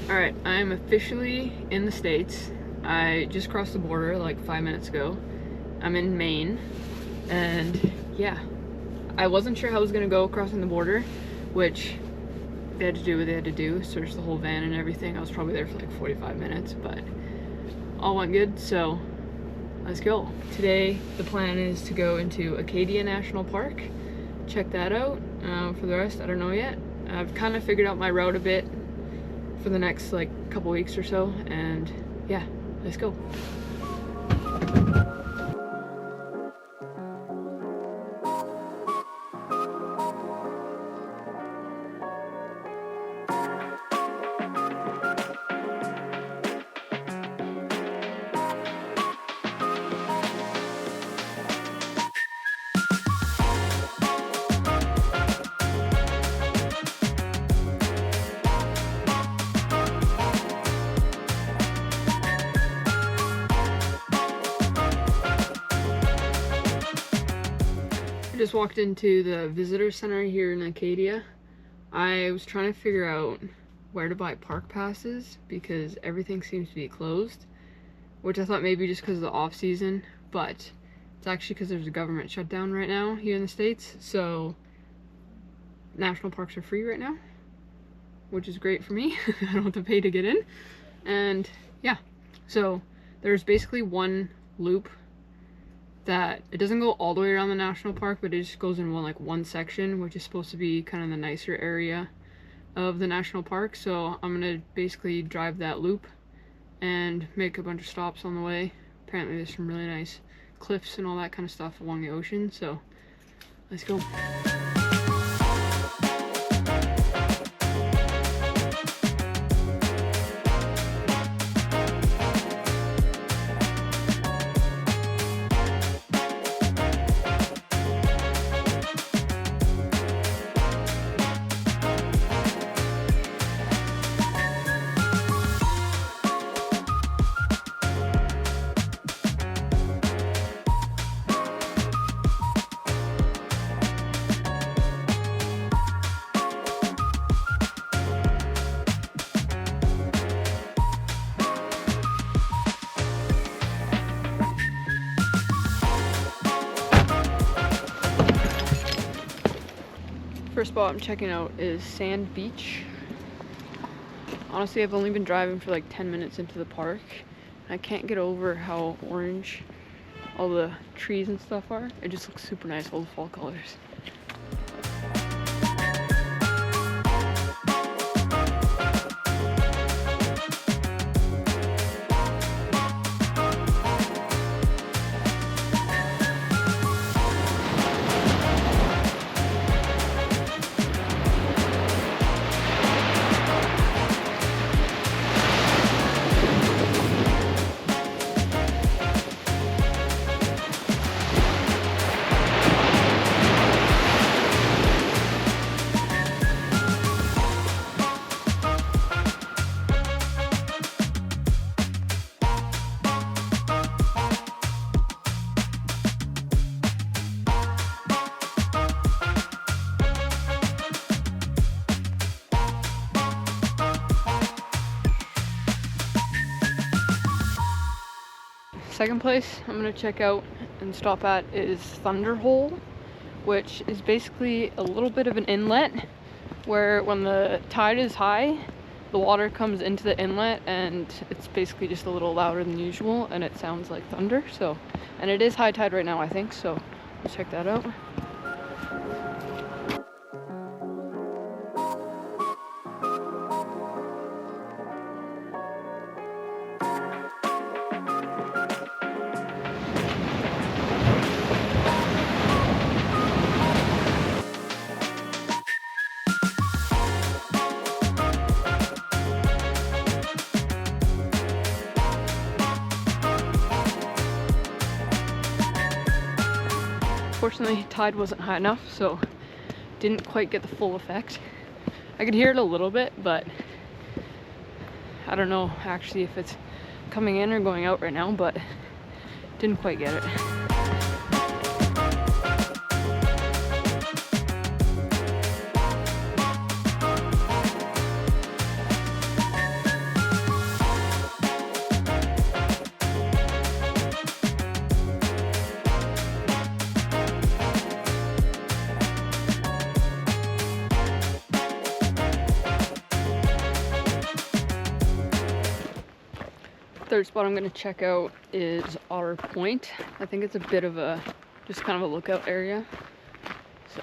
Alright, I'm officially in the States. I just crossed the border like 5 minutes ago. I'm in Maine, and yeah, I wasn't sure how I was gonna go crossing the border, which they had to do what they had to do, search the whole van and everything. I was probably there for like 45 minutes, but all went good, so let's go. Today, the plan is to go into Acadia National Park, check that out. For the rest, I don't know yet. I've kind of figured out my route a bit for the next like couple weeks or so, and yeah, let's go. I just walked into the visitor center here in Acadia. I was trying to figure out where to buy park passes because everything seems to be closed, which I thought maybe just because of the off season, but it's actually because there's a government shutdown right now here in the States, so national parks are free right now, which is great for me. I don't have to pay to get in. And yeah, so there's basically one loop that it doesn't go all the way around the national park, but it just goes in one section, which is supposed to be kind of the nicer area of the national park. So I'm gonna basically drive that loop and make a bunch of stops on the way. Apparently there's some really nice cliffs and all that kind of stuff along the ocean, so let's go. First spot I'm checking out is Sand Beach. Honestly, I've only been driving for like 10 minutes into the park. I can't get over how orange all the trees and stuff are. It just looks super nice, all the fall colors. Second place I'm gonna check out and stop at is Thunderhole, which is basically a little bit of an inlet where when the tide is high, the water comes into the inlet and it's basically just a little louder than usual and it sounds like thunder. So, and it is high tide right now, I think, so let's check that out. Unfortunately, tide wasn't high enough, so didn't quite get the full effect. I could hear it a little bit, but I don't know actually if it's coming in or going out right now, but didn't quite get it. Third spot I'm gonna check out is Otter Point. I think it's a bit of a, just kind of a lookout area. So.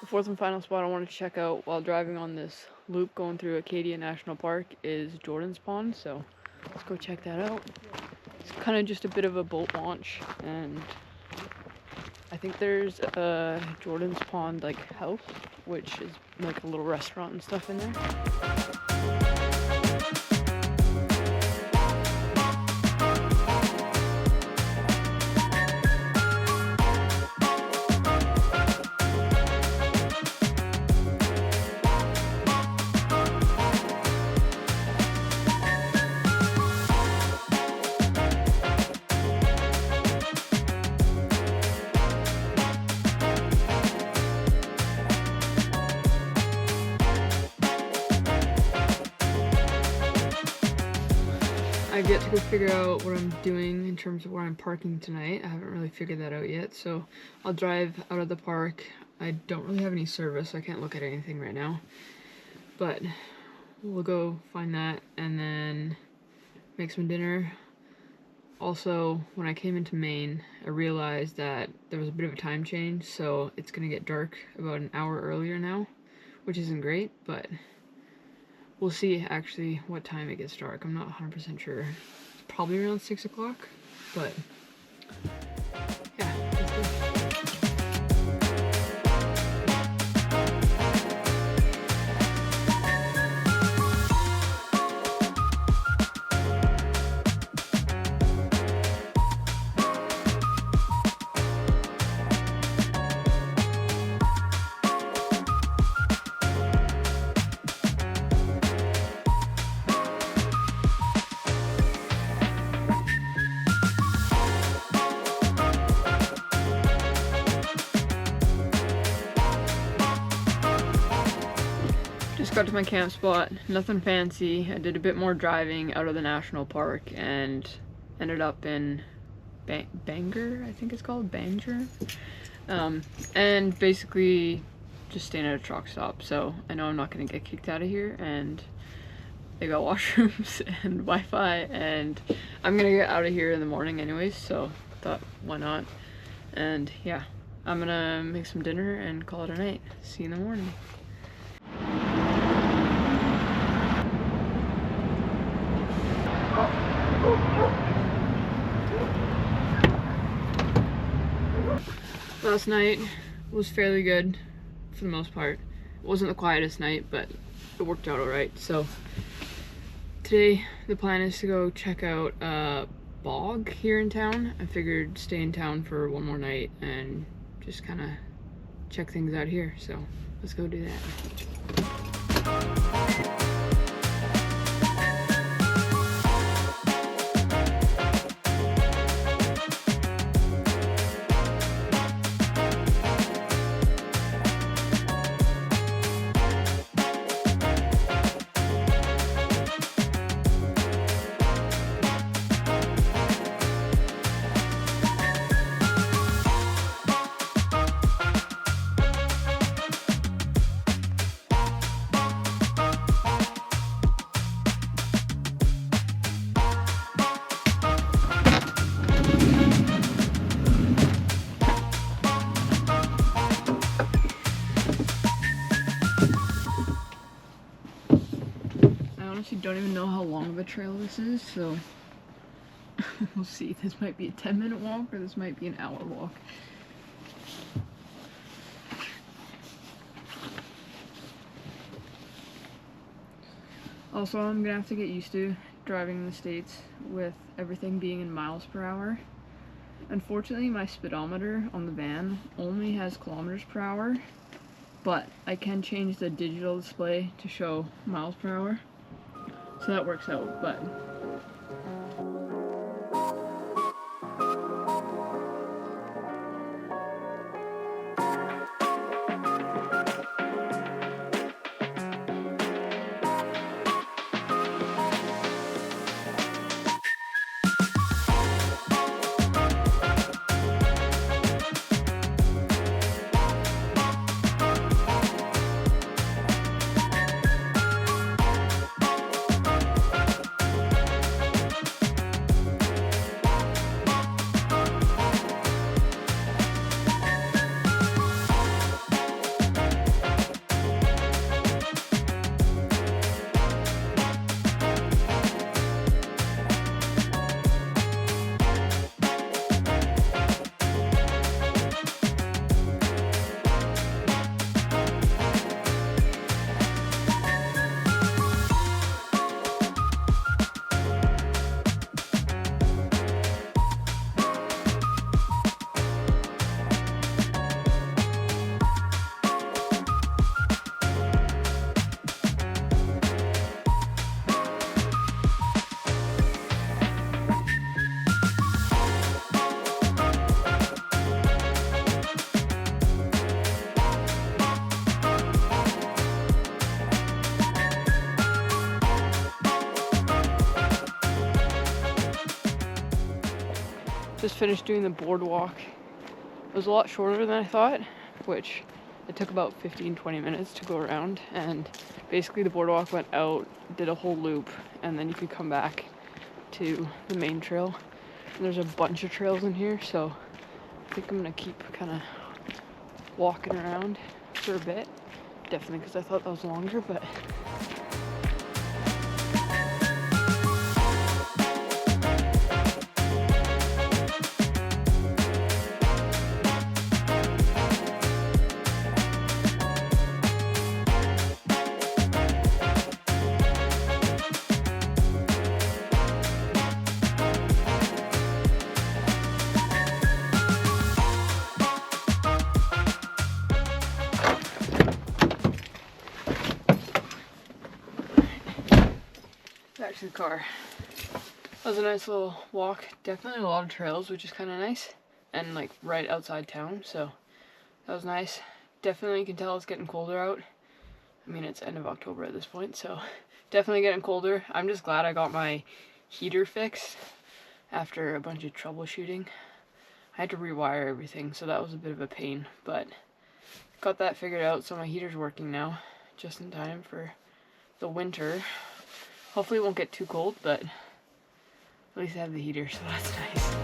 Fourth and final spot I want to check out while driving on this loop going through Acadia National Park is Jordan's Pond, so let's go check that out. It's kind of just a bit of a boat launch, and I think there's a Jordan's Pond like house, which is like a little restaurant and stuff in there. I get to go figure out what I'm doing in terms of where I'm parking tonight. I haven't really figured that out yet, so I'll drive out of the park. I don't really have any service, so I can't look at anything right now, but we'll go find that and then make some dinner. Also, when I came into Maine, I realized that there was a bit of a time change, so it's gonna get dark about an hour earlier now, which isn't great, but we'll see actually what time it gets dark. I'm not 100% sure. It's probably around 6 o'clock, but yeah, let's go. Just got to my camp spot, nothing fancy. I did a bit more driving out of the national park and ended up in Bangor, I think it's called, Bangor. And basically just staying at a truck stop, so I know I'm not gonna get kicked out of here, and they got washrooms and Wi-Fi, and I'm gonna get out of here in the morning anyways, so I thought, why not? And yeah, I'm gonna make some dinner and call it a night. See you in the morning. Last night was fairly good for the most part. It wasn't the quietest night, but it worked out alright. So today the plan is to go check out bog here in town. I figured stay in town for one more night and just kind of check things out here. So let's go do that. I don't even know how long of a trail this is, so we'll see. This might be a 10-minute walk or this might be an hour walk. Also, I'm gonna have to get used to driving in the States with everything being in miles per hour. Unfortunately, my speedometer on the van only has kilometers per hour, but I can change the digital display to show miles per hour. So that works out, but just finished doing the boardwalk. It was a lot shorter than I thought, which it took about 15-20 minutes to go around, and basically the boardwalk went out, did a whole loop, and then you could come back to the main trail. And there's a bunch of trails in here, so I think I'm gonna keep kind of walking around for a bit. Definitely because I thought that was longer, but back to the car. That was a nice little walk. Definitely a lot of trails, which is kind of nice, and like right outside town, so that was nice. Definitely you can tell it's getting colder out. I mean, it's end of October at this point, so definitely getting colder. I'm just glad I got my heater fixed after a bunch of troubleshooting. I had to rewire everything, so that was a bit of a pain, but got that figured out, so my heater's working now, just in time for the winter. Hopefully it won't get too cold, but at least I have the heater, so that's nice.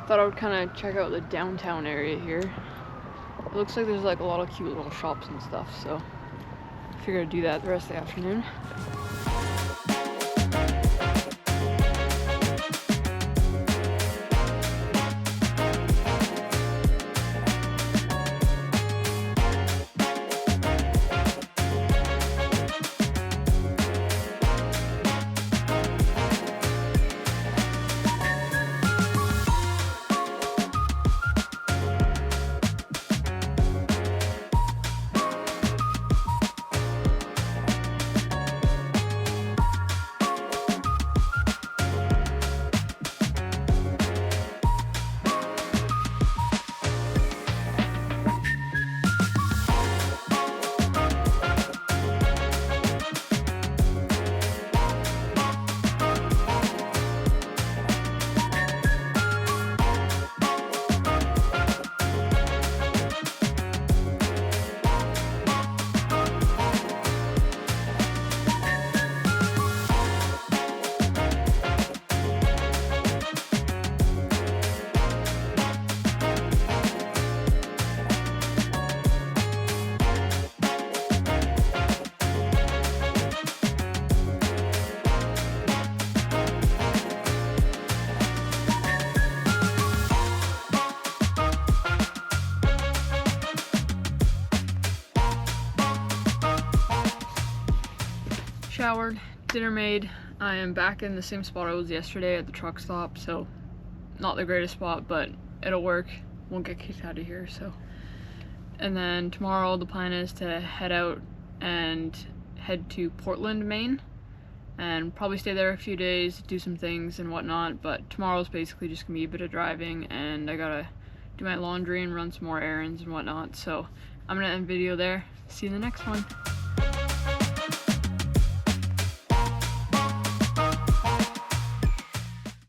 Thought I would kind of check out the downtown area here. It looks like there's like a lot of cute little shops and stuff, so I figured I'd do that the rest of the afternoon. Showered, dinner made. I am back in the same spot I was yesterday at the truck stop, so not the greatest spot, but it'll work. Won't get kicked out of here, so. And then tomorrow the plan is to head out and head to Portland, Maine, and probably stay there a few days, do some things and whatnot, but tomorrow's basically just gonna be a bit of driving, and I gotta do my laundry and run some more errands and whatnot, so I'm gonna end the video there. See you in the next one.